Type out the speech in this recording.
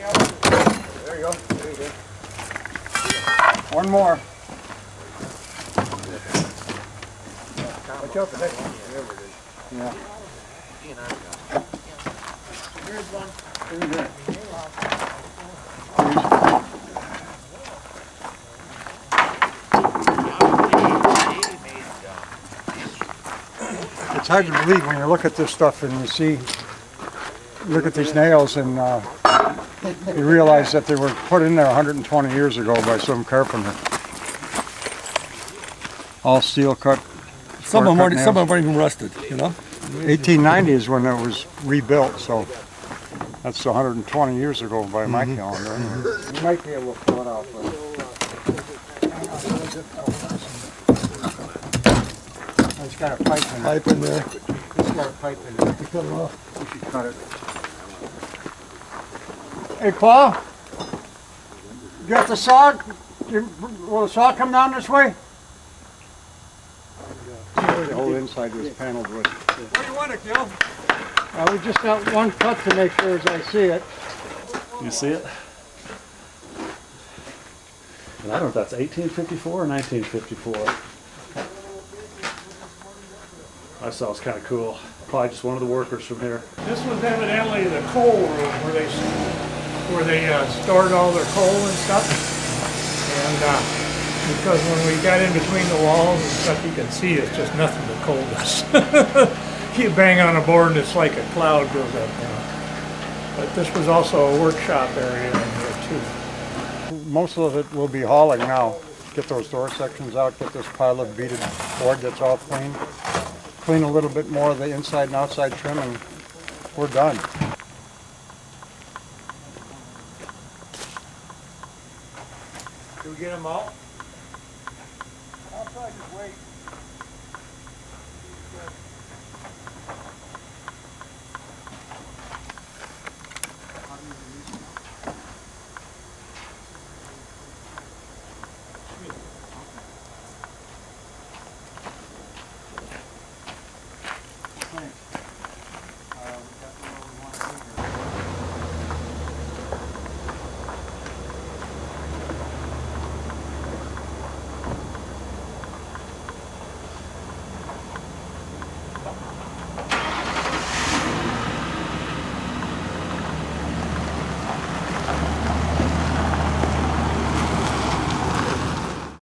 There you go. There you go. One more. Watch out for that. Yeah. Here's one. It's hard to believe when you look at this stuff and you see, look at these nails and you realize that they were put in there 120 years ago by some carpenter. All steel cut. Some of them weren't even rusted, you know? 1890 is when it was rebuilt, so that's 120 years ago by my calendar. You might be able to pull it out. It's got a pipe in it. Pipe in there. It's got a pipe in it. Cut it off. We should cut it. Hey, Paul? You got the saw? Will the saw come down this way? The whole inside was paneled with. Where do you want it, Gil? We just got one cut to make sure as I see it. You see it? And I don't know if that's 1854 or 1954. I saw it was kind of cool. Probably just one of the workers from here. This was evidently the coal room where they stored all their coal and stuff. And because when we got in between the walls and stuff, you can see it's just nothing but coal dust. You bang on a board and it's like a cloud goes up. You know. But this was also a workshop area in here too. Most of it will be hauling now. Get those door sections out, get this pile of beaded board that's all clean. Clean a little bit more of the inside and outside trim and we're done. Did we get them all? I'll try to wait. Thanks.